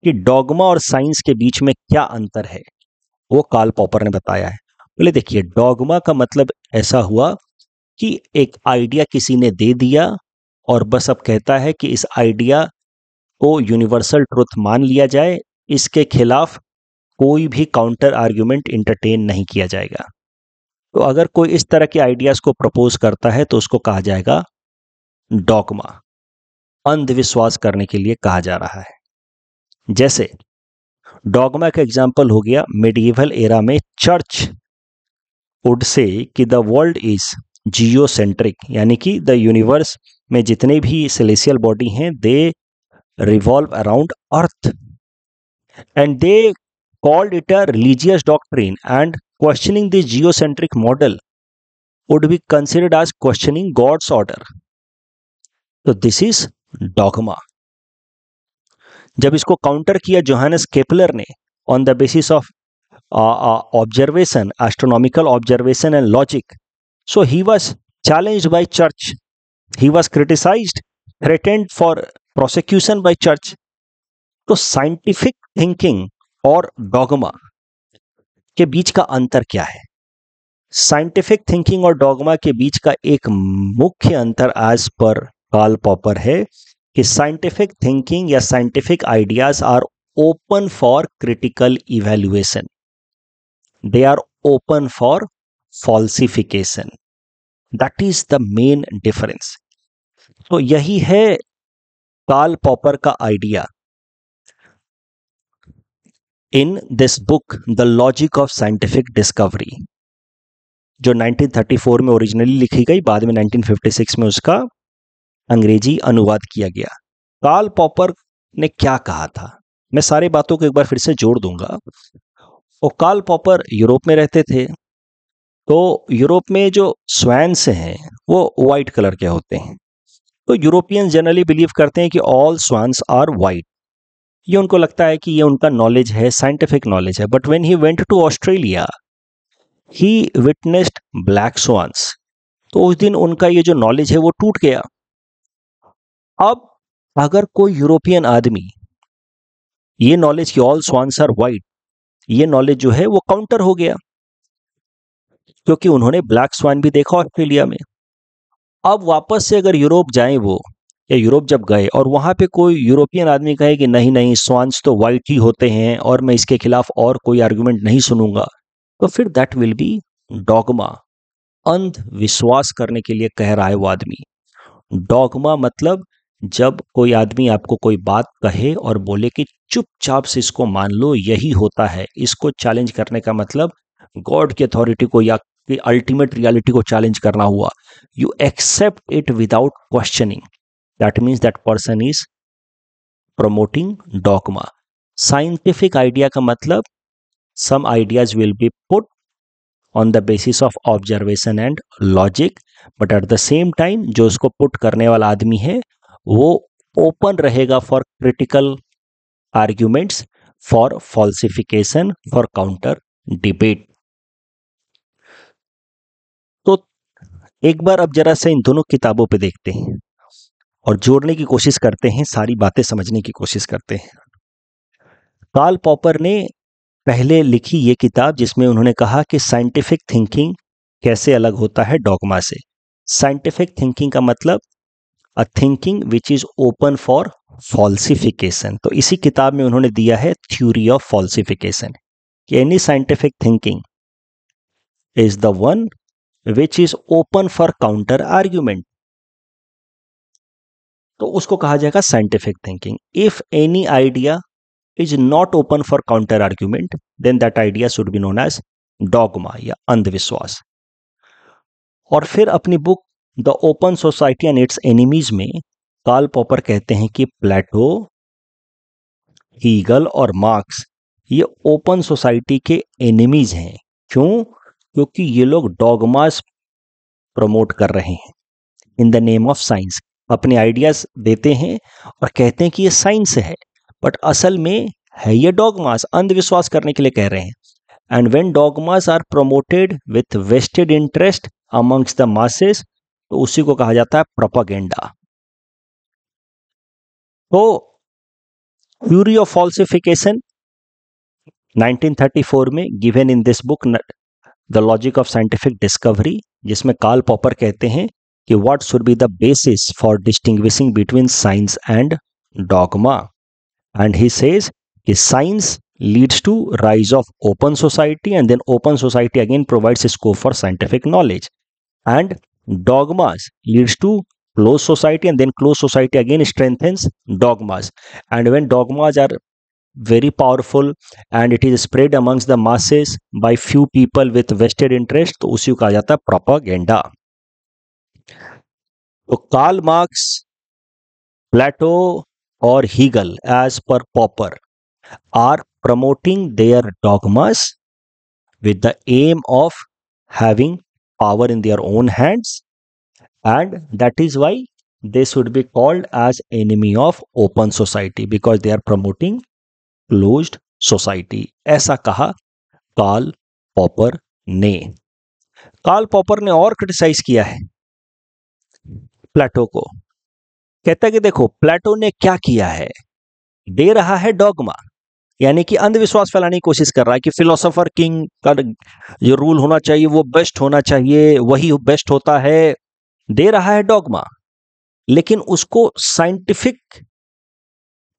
कि डॉगमा और साइंस के बीच में क्या अंतर है, वो कार्ल पॉपर ने बताया है। बोले देखिए, डॉगमा का मतलब ऐसा हुआ कि एक आइडिया किसी ने दे दिया और बस अब कहता है कि इस आइडिया को यूनिवर्सल ट्रुथ मान लिया जाए, इसके खिलाफ कोई भी काउंटर आर्ग्यूमेंट इंटरटेन नहीं किया जाएगा। तो अगर कोई इस तरह के आइडियाज को प्रपोज करता है तो उसको कहा जाएगा डॉगमा, अंधविश्वास करने के लिए कहा जा रहा है। जैसे डॉगमा का एग्जाम्पल हो गया, मेडिएवल एरा में चर्च वुड से कि द वर्ल्ड इज जियोसेंट्रिक, यानी कि द यूनिवर्स में जितने भी सेलेसियल बॉडी हैं दे revolve around earth, and they called it a religious doctrine, and questioning this geocentric model would be considered as questioning God's order. So this is dogma. जब इसको counter किया Johannes Kepler ने on the basis of observation, astronomical observation and logic, so he was challenged by church, he was criticized, threatened for prosecution by church. तो scientific thinking और dogma के बीच का अंतर क्या है? साइंटिफिक थिंकिंग और डॉगमा के बीच का एक मुख्य अंतर एज पर कार्ल पॉपर है कि साइंटिफिक थिंकिंग या scientific ideas are open for critical evaluation, they are open for falsification. That is the main difference. तो यही है कार्ल पॉपर का idea in this book the logic of scientific discovery, जो 1934 में originally लिखी गई, बाद में 1956 में उसका अंग्रेजी अनुवाद किया गया। कार्ल पॉपर ने क्या कहा था, मैं सारी बातों को एक बार फिर से जोड़ दूंगा। और कार्ल पॉपर यूरोप में रहते थे, तो यूरोप में जो स्वैन्स हैं वो वाइट कलर के होते हैं। तो यूरोपियंस जनरली बिलीव करते हैं कि ऑल स्वैन्स आर वाइट, ये उनको लगता है कि ये उनका नॉलेज है, साइंटिफिक नॉलेज है। But when he went to Australia he witnessed black swans, तो उस दिन उनका ये जो नॉलेज है वो टूट गया। अब अगर कोई यूरोपियन आदमी ये नॉलेज कि ऑल स्वान्स आर वाइट, ये नॉलेज जो है वो काउंटर हो गया, क्योंकि उन्होंने ब्लैक स्वान भी देखा ऑस्ट्रेलिया में। अब वापस से अगर यूरोप जाएं वो, या यूरोप जब गए और वहां पे कोई यूरोपियन आदमी कहे कि नहीं नहीं स्वान्स तो वाइट ही होते हैं और मैं इसके खिलाफ और कोई आर्गुमेंट नहीं सुनूंगा, तो फिर दैट विल बी डॉगमा। अंधविश्वास करने के लिए कह रहा है वो आदमी। डॉगमा मतलब जब कोई आदमी आपको कोई बात कहे और बोले कि चुपचाप से इसको मान लो, यही होता है, इसको चैलेंज करने का मतलब गॉड की अथॉरिटी को या कि अल्टीमेट रियलिटी को चैलेंज करना हुआ। You accept it without questioning, that means that person is promoting dogma. Scientific idea का मतलब some ideas will be put on the basis of observation and logic, but at the same time जो उसको put करने वाला आदमी है वो open रहेगा for critical arguments, for falsification, for counter debate. तो एक बार अब जरा से इन दोनों किताबों पे देखते हैं और जोड़ने की कोशिश करते हैं, सारी बातें समझने की कोशिश करते हैं। कार्ल पॉपर ने पहले लिखी ये किताब जिसमें उन्होंने कहा कि साइंटिफिक थिंकिंग कैसे अलग होता है डॉगमा से। साइंटिफिक थिंकिंग का मतलब a thinking which is open for falsification. तो इसी किताब में उन्होंने दिया है थ्योरी ऑफ फॉल्सिफिकेशन कि any scientific thinking is the one which is open for counter argument, तो उसको कहा जाएगा scientific thinking. If any idea is not open for counter argument, then that idea should be known as dogma या अंधविश्वास। और फिर अपनी book the open society and its enemies में कार्ल पॉपर कहते हैं कि प्लेटो, हीगल और मार्क्स ये ओपन सोसाइटी के एनिमीज हैं। क्यों? क्योंकि ये लोग डॉगमास प्रमोट कर रहे हैं in the name of science. अपने आइडियाज देते हैं और कहते हैं कि ये साइंस है, बट असल में है ये डॉगमास, अंधविश्वास करने के लिए कह रहे हैं। And when dogmas are promoted with vested interest amongst the masses, तो उसी को कहा जाता है प्रोपेगेंडा। तो थ्योरी ऑफ फॉल्सिफिकेशन 1934 में given in this book the logic of scientific discovery, जिसमें कार्ल पॉपर कहते हैं कि what should be the basis for distinguishing between science and dogma. And he says कि science leads to rise of open society and then open society again provides a scope for scientific knowledge, and dogmas leads to closed society and then closed society again strengthens dogmas, and when dogmas are very powerful and it is spread amongst the masses by few people with vested interest, तो उसी को कहा जाता है propaganda. तो Karl Marx, प्लेटो और Hegel as per Popper are promoting their dogmas with the aim of having power in their own hands, and that is why they should be called as enemy of open society because they are promoting closed society। ऐसा कहा Karl Popper ने। Karl Popper ने और criticise किया है प्लेटो को। कहता है कि देखो प्लेटो ने क्या किया है, दे रहा है डॉगमा, यानी कि अंधविश्वास फैलाने की कोशिश कर रहा है कि फिलोसोफर किंग का जो रूल होना चाहिए वो बेस्ट होना चाहिए, वही बेस्ट होता है, दे रहा है डॉगमा। लेकिन उसको साइंटिफिक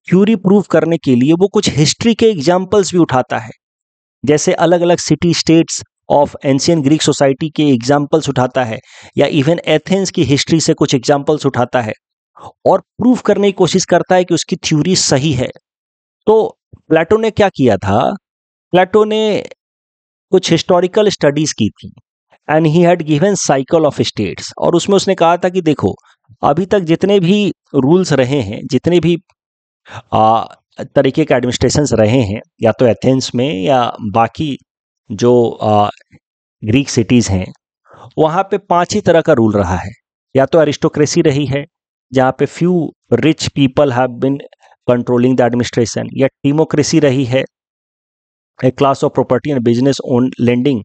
थ्योरी प्रूव करने के लिए वो कुछ हिस्ट्री के एग्जाम्पल्स भी उठाता है, जैसे अलग अलग city states of ancient Greek society के एग्जाम्पल्स उठाता है, या इवन एथेंस की हिस्ट्री से कुछ एग्जाम्पल्स उठाता है और प्रूफ करने की कोशिश करता है कि उसकी थ्योरी सही है। तो प्लेटो ने क्या किया था, प्लेटो ने कुछ हिस्टोरिकल स्टडीज की थी and he had given cycle of states, और उसमें उसने कहा था कि देखो अभी तक जितने भी रूल्स रहे हैं, जितने भी तरीके के एडमिनिस्ट्रेशंस रहे हैं, या तो एथेंस में या बाकी जो ग्रीक सिटीज हैं, वहाँ पे 5 ही तरह का रूल रहा है। या तो एरिस्टोक्रेसी रही है जहाँ पे few rich people have been controlling the administration, या टीमोक्रेसी रही है, a class of property and business own lending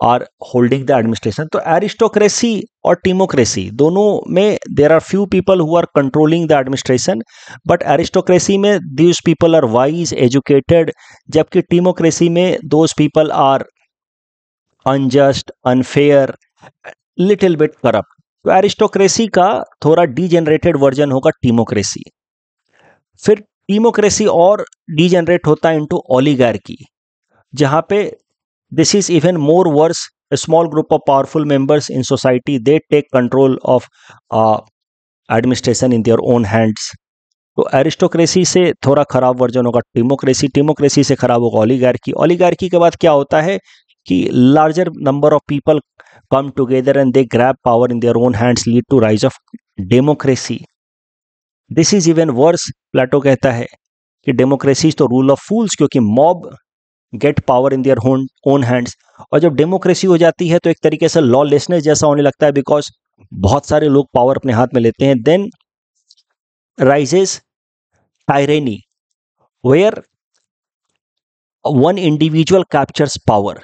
or holding the administration. तो एरिस्टोक्रेसी और टीमोक्रेसी दोनों में there are few people who are controlling the administration, but aristocracy में these people are wise educated, जबकि timocracy में those people are unjust, unfair, little bit corrupt. तो aristocracy का थोड़ा डीजेनरेटेड वर्जन होगा टीमोक्रेसी। फिर टीमोक्रेसी और डीजेनरेट होता है इनटू ओलिगार्की, जहां पे this is even more verse. A small group of powerful members in society, they take control of administration in their own hands. तो एरिस्टोक्रेसी से थोड़ा खराब वर्जन होगा टीमोक्रेसी, टीमोक्रेसी से खराब होगा ओलिगार्की। ओलिगार्की के बाद क्या होता है कि larger number of people come together and they grab power in their own hands, lead to rise of democracy. This is even worse. Plato कहता है कि डेमोक्रेसी इज तो रूल ऑफ फूल्स, क्योंकि mob get power in their own hands. और जब democracy हो जाती है तो एक तरीके से लॉलेसनेस जैसा होने लगता है, बिकॉज बहुत सारे लोग पावर अपने हाथ में लेते हैं। Then rises tyranny, where one individual captures power,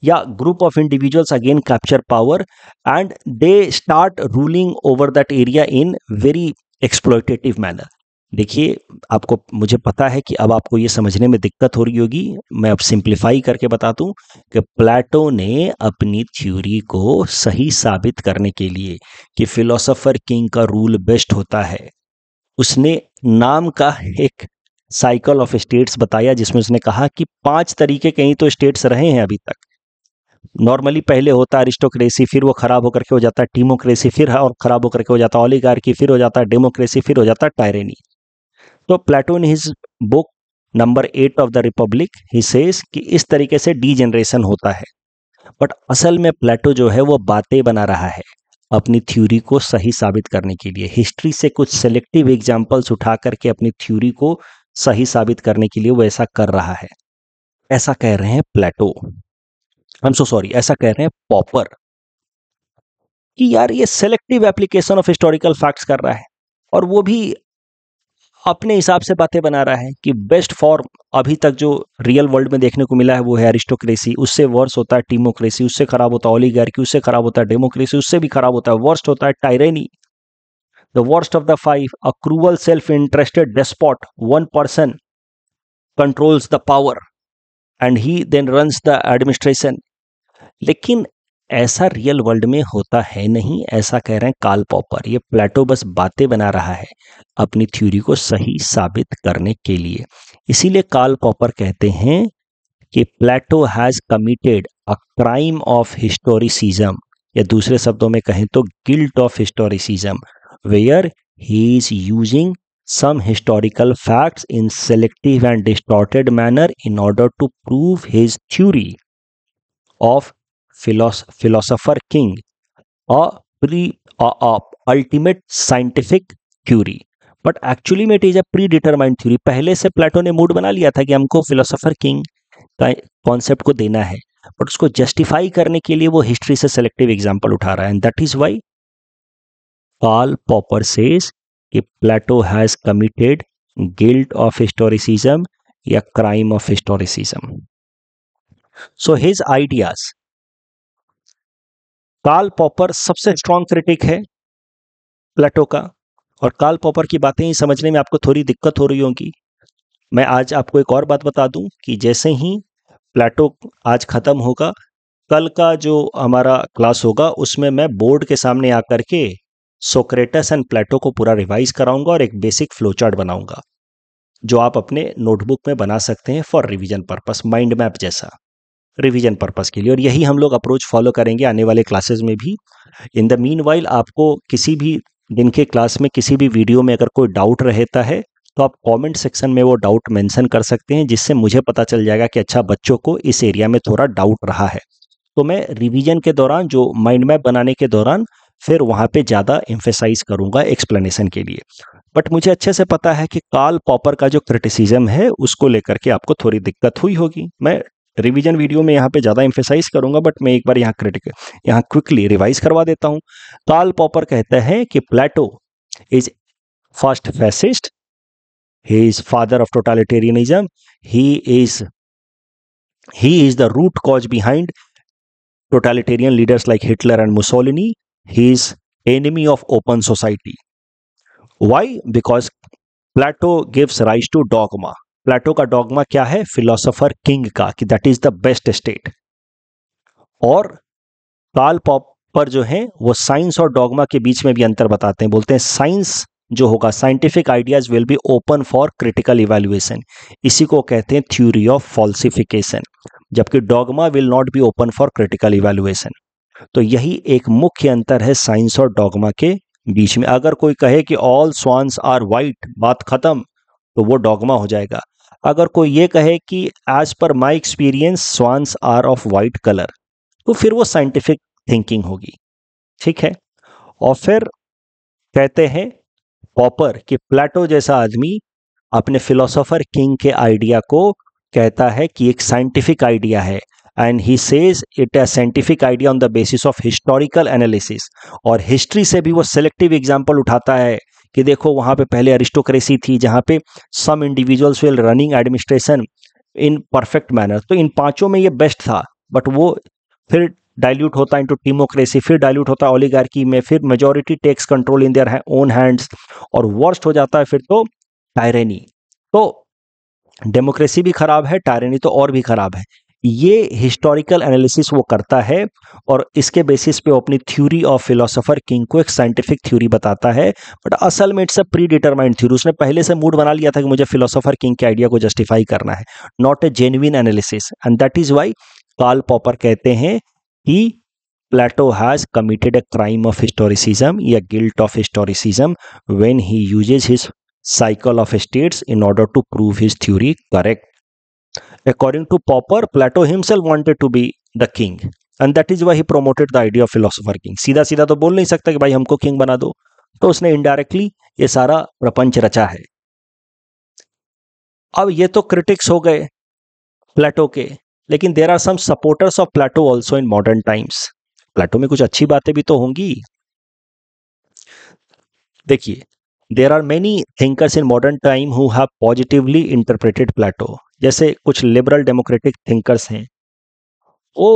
या group of individuals again capture power and they start ruling over that area in very exploitative manner. देखिए, आपको, मुझे पता है कि अब आपको ये समझने में दिक्कत हो रही होगी। मैं अब सिंप्लीफाई करके बता दूं कि प्लेटो ने अपनी थ्योरी को सही साबित करने के लिए कि फिलोसोफर किंग का रूल बेस्ट होता है, उसने नाम का एक साइकिल ऑफ स्टेट्स बताया, जिसमें उसने कहा कि 5 तरीके के ही तो स्टेट्स रहे हैं अभी तक। नॉर्मली पहले होता है अरिस्टोक्रेसी, फिर वो खराब होकर के हो जाता है टीमोक्रेसी, फिर और खराब होकर के हो जाता है ओलिगार्की, फिर हो जाता है डेमोक्रेसी, फिर हो जाता है टायरेनी। तो Plato in his book number 8 of the Republic he says कि इस तरीके से डीजेनरेशन होता है। बट असल में प्लेटो जो है वो बातें बना रहा है अपनी थ्योरी को सही साबित करने के लिए। हिस्ट्री से कुछ सेलेक्टिव एग्जांपल्स उठा करके अपनी थ्योरी को सही साबित करने के लिए वो ऐसा कर रहा है। ऐसा कह रहे हैं प्लेटो, आई एम सो सॉरी, ऐसा कह रहे हैं पॉपर, कि यार ये selective application of historical facts कर रहा है, और वो भी अपने हिसाब से बातें बना रहा है कि बेस्ट फॉर्म अभी तक जो रियल वर्ल्ड में देखने को मिला है वो है अरिस्टोक्रेसी, उससे वर्स होता है टीमोक्रेसी, उससे खराब होता है ओलिगार्की, उससे खराब होता है डेमोक्रेसी, उससे भी खराब होता है, वर्स्ट होता है tyranny. The worst of the 5, a cruel self interested despot, one person controls the power and he then runs the administration. लेकिन ऐसा रियल वर्ल्ड में होता है नहीं, ऐसा कह रहे हैं कार्ल पॉपर। ये प्लेटो बस बातें बना रहा है अपनी थ्योरी को सही साबित करने के लिए। इसीलिए कार्ल पॉपर कहते हैं कि Plato has committed a crime of historicism, या दूसरे शब्दों में कहें तो guilt of historicism, where he is using some historical facts in selective and distorted manner in order to prove his theory of philosopher king, a ultimate scientific theory. But actually में it is a predetermined theory. पहले से Plato ने mood बना लिया था कि हमको philosopher king का कॉन्सेप्ट को देना है, बट उसको जस्टिफाई करने के लिए वो हिस्ट्री से सेलेक्टिव एग्जाम्पल उठा रहा है। And that is why Karl Popper says कि Plato has committed guilt of historicism या crime of historicism. So his ideas, Karl Popper सबसे स्ट्रॉन्ग क्रिटिक है प्लेटो का, और कार्ल पॉपर की बातें ही समझने में आपको थोड़ी दिक्कत हो रही होगी। मैं आज आपको एक और बात बता दूं कि जैसे ही प्लेटो आज खत्म होगा, कल का जो हमारा क्लास होगा उसमें मैं बोर्ड के सामने आकर के सोक्रेटस एंड प्लेटो को पूरा रिवाइज कराऊंगा और एक बेसिक फ्लो चार्ट बनाऊंगा, जो आप अपने नोटबुक में बना सकते हैं for revision purpose, mind map जैसा रिवीजन पर्पस के लिए। और यही हम लोग अप्रोच फॉलो करेंगे आने वाले क्लासेस में भी। इन द मीनवाइल आपको किसी भी दिन के क्लास में किसी भी वीडियो में अगर कोई डाउट रहता है तो आप कमेंट सेक्शन में वो डाउट मेंशन कर सकते हैं, जिससे मुझे पता चल जाएगा कि अच्छा, बच्चों को इस एरिया में थोड़ा डाउट रहा है। तो मैं रिवीजन के दौरान, जो माइंड मैप बनाने के दौरान, फिर वहाँ पे ज़्यादा एम्फेसाइज करूँगा एक्सप्लेनेशन के लिए। बट मुझे अच्छे से पता है कि कार्ल पॉपर का जो क्रिटिसिज्म है उसको लेकर के आपको थोड़ी दिक्कत हुई होगी। मैं रिवीजन वीडियो में यहाँ पे ज़्यादा एम्फेसाइज करूँगा, बट मैं एक बार यहाँ क्विकली रिवाइज करवा देता हूँ। कार्ल पॉपर कहते हैं कि Plato is first fascist, he is father of totalitarianism, he is the root cause behind totalitarian leaders like Hitler and Mussolini, he is enemy of open society. Why? Because Plato gives rise to dogma. प्लेटो का dogma क्या है? Philosopher king का, कि that is the best state. और Karl popper जो है वो science और डॉगमा के बीच में भी अंतर बताते हैं। बोलते हैं साइंस जो होगा, scientific ideas will be open for critical evaluation, इसी को कहते हैं थ्योरी ऑफ फॉल्सिफिकेशन, जबकि dogma will not be open for critical evaluation. तो यही एक मुख्य अंतर है साइंस और डॉगमा के बीच में। अगर कोई कहे कि ऑल स्वान्स आर वाइट, बात खत्म, तो वो डॉगमा हो जाएगा। अगर कोई ये कहे कि as per my experience swans are of white colour, तो फिर वो साइंटिफिक थिंकिंग होगी। ठीक है। और फिर कहते हैं पॉपर कि प्लेटो जैसा आदमी अपने फिलोसोफर किंग के आइडिया को कहता है कि एक साइंटिफिक आइडिया है, and he says it a scientific idea on the basis of historical analysis. और हिस्ट्री से भी वो सिलेक्टिव एग्जांपल उठाता है कि देखो वहां पे पहले अरिस्टोक्रेसी थी जहां पे some individuals will running administration in perfect manner, तो इन पांचों में ये बेस्ट था, बट वो फिर डाइल्यूट होता है इनटू टीमोक्रेसी, फिर डाइल्यूट होता है ओलिगार्की में, फिर majority takes control in their own hands, और वर्स्ट हो जाता है फिर तो टायरेनी। तो डेमोक्रेसी भी खराब है, टायरेनी तो और भी खराब है। ये हिस्टोरिकल एनालिसिस वो करता है, और इसके बेसिस पे वो अपनी थ्योरी ऑफ फिलोसोफर किंग को एक साइंटिफिक थ्योरी बताता है, बट असल में it's a predetermined theory. उसने पहले से मूड बना लिया था कि मुझे फिलोसोफर किंग के आइडिया को जस्टिफाई करना है, not a genuine analysis. And that is why Karl Popper कहते हैं कि Plato has committed a crime of historicism या guilt of historicism when he uses his cycle of states in order to prove his theory correct. According to Popper, Plato himself wanted to be the king, and that is why he promoted the idea of philosopher king. सीधा सीधा तो बोल नहीं सकता कि भाई हमको king बना दो, तो उसने इनडायरेक्टली ये सारा प्रपंच रचा है। अब ये तो क्रिटिक्स हो गए प्लेटो के, लेकिन there are some supporters of Plato also in modern times. Plato में कुछ अच्छी बातें भी तो होंगी। देखिए, there are many thinkers in modern time who have positively interpreted Plato. जैसे कुछ लिबरल डेमोक्रेटिक थिंकर्स हैं, वो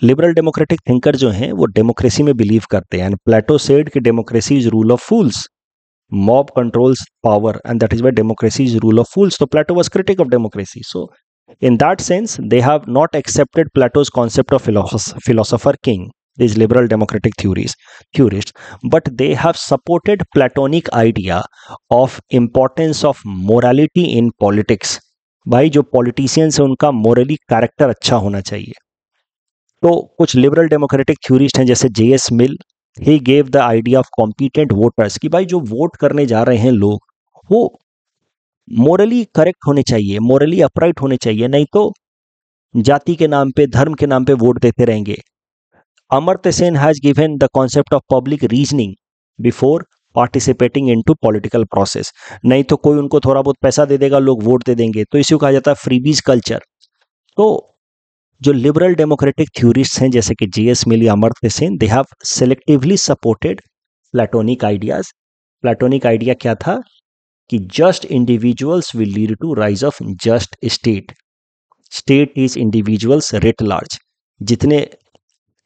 लिबरल डेमोक्रेटिक थिंकर जो हैं वो डेमोक्रेसी में बिलीव करते हैं, एंड प्लेटो सेड कि democracy is rule of fools, mob controls power, and that is why democracy is rule of fools. तो Plato was critic of democracy, so in that sense they have not accepted Plato's concept of philosopher king, these liberal democratic theorists, but they have supported Platonic idea of importance of morality in politics. भाई जो politicians है उनका Morli character अच्छा होना चाहिए। तो कुछ liberal democratic theorist हैं जैसे JS mill, he gave the idea of competent voters, कि भाई जो वोट करने जा रहे हैं लोग वो मोरली करेक्ट होने चाहिए, मोरली अपराइट होने चाहिए, नहीं तो जाति के नाम पे, धर्म के नाम पे वोट देते रहेंगे। Amartya Sen has given the concept of public reasoning before participating into political process. नहीं तो कोई उनको थोड़ा बहुत पैसा दे देगा, लोग वोट दे देंगे, तो इसी को कहा जाता है फ्रीबीज कल्चर। तो जो लिबरल डेमोक्रेटिक थ्योरिस्ट हैं जैसे कि जेएस मिल या Amartya Sen, they have selectively supported Platonic ideas. Platonic idea क्या था कि just individuals will lead to rise of just state, state is individuals writ large, जितने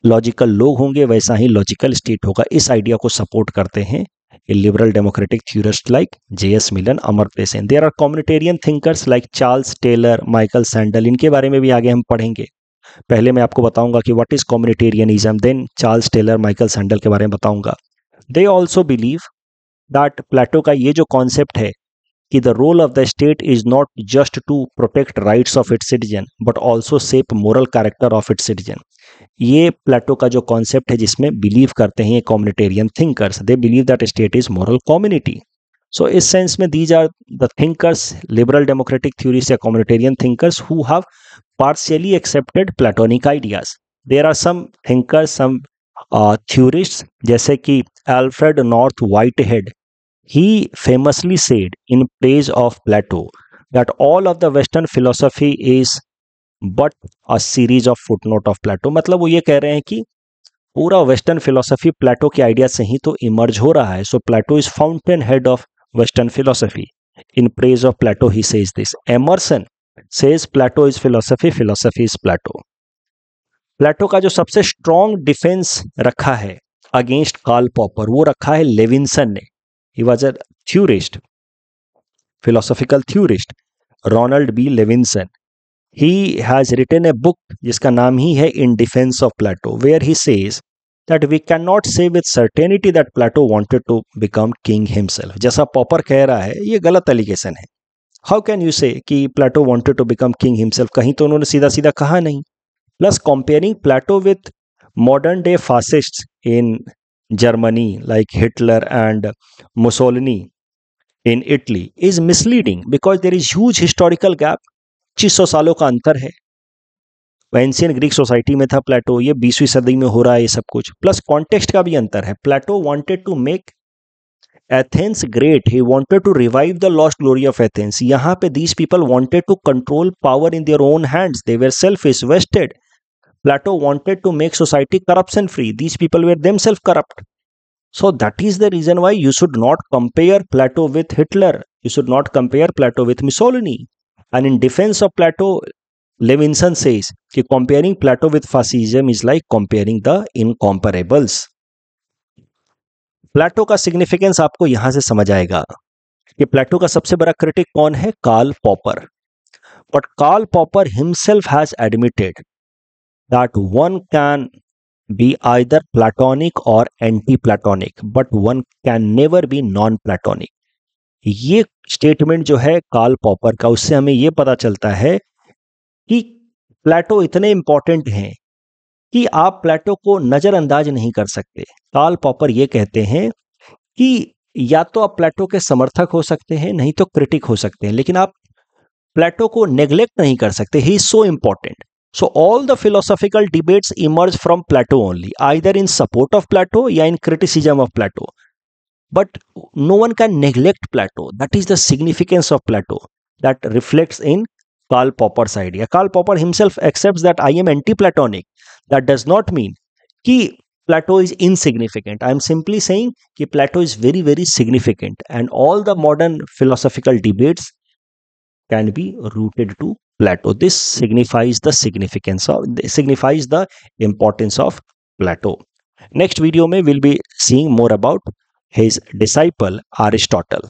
लॉजिकल लोग होंगे वैसा ही लॉजिकल स्टेट होगा। इस आइडिया को सपोर्ट करते हैं liberal democratic theorist like J S Mill and, Amartya Sen. There are communitarian thinkers like Charles Taylor, Michael Sandel, इनके बारे में भी आगे हम पढ़ेंगे। पहले मैं आपको बताऊंगा कि what is communitarianism, then Charles Taylor, Michael Sandel के बारे में बताऊंगा। They also believe that Plato का ये जो कॉन्सेप्ट है कि the role of the state is not just to protect rights of its citizen but also shape moral character of its citizen, ये प्लेटो का जो कॉन्सेप्ट है जिसमें बिलीव करते हैं communitarian thinkers. They believe that state is moral community. So इस sense में these are the thinkers, liberal democratic theories या communitarian thinkers who have partially accepted Platonic ideas. There are some thinkers, some theorists जैसे कि Alfred North Whitehead, he famously said in praise of Plato that all of the Western philosophy is but a series of footnote of Plato। मतलब वो ये कह रहे हैं कि पूरा वेस्टर्न फिलोसफी प्लेटो के आइडिया से ही तो इमर्ज हो रहा है। So Plato is fountainhead of western philosophy. In praise of Plato he says this. Emerson says Plato is philosophy, philosophy is Plato. Plato का जो सबसे स्ट्रॉन्ग डिफेंस रखा है अगेंस्ट कार्ल पॉपर, वो रखा है लेविंसन ने। He was a theorist, philosophical theorist, Ronald B. Levinson. He has written a book जिसका नाम ही है In Defense of Plato, where he says that we cannot say with certainty that Plato wanted to become king himself. जैसा popper कह रहा है ये गलत allegation है. How can you say कि Plato wanted to become king himself? कहीं तो उन्होंने सीधा सीधा कहा नहीं. Plus comparing Plato with modern day fascists in Germany like Hitler and Mussolini in Italy is misleading because there is huge historical gap. 2500 सालों का अंतर है. एंशियंट ग्रीक सोसाइटी में था प्लेटो, ये 20वीं सदी में हो रहा है ये सब कुछ. प्लस कॉन्टेक्स्ट का भी अंतर है. Plato wanted to make Athens great, he wanted to revive the lost glory of Athens. यहाँ पे these people wanted to control power in their own hands, they were selfish, wasted. Plato wanted to make society corruption free, these people were themselves corrupt. So that is the reason why you should not compare Plato with Hitler. You should not compare Plato with Mussolini. And in defense of Plato, Levinson says कि comparing Plato with fascism is like comparing the incomparables. प्लेटो का significance आपको यहां से समझ आएगा कि Plato का सबसे बड़ा क्रिटिक कौन है? Karl Popper. But Karl Popper himself has admitted that one can be either platonic or anti-platonic, but one can never be non-platonic. ये स्टेटमेंट जो है कार्ल पॉपर का, उससे हमें ये पता चलता है कि प्लेटो इतने इंपॉर्टेंट हैं कि आप प्लेटो को नजरअंदाज नहीं कर सकते. कार्ल पॉपर ये कहते हैं कि या तो आप प्लेटो के समर्थक हो सकते हैं, नहीं तो क्रिटिक हो सकते हैं, लेकिन आप प्लेटो को नेग्लेक्ट नहीं कर सकते. He is so important. So all the philosophical debates emerge from Plato only, either in support of Plato or in criticism of Plato. But no one can neglect Plato. That is the significance of Plato that reflects in Karl Popper's idea. Karl Popper himself accepts that I am anti-Platonic. That does not mean that Plato is insignificant. I am simply saying that Plato is very, very significant, and all the modern philosophical debates can be rooted to Plato. This signifies the importance of Plato. Next video में we'll be seeing more about his disciple Aristotle.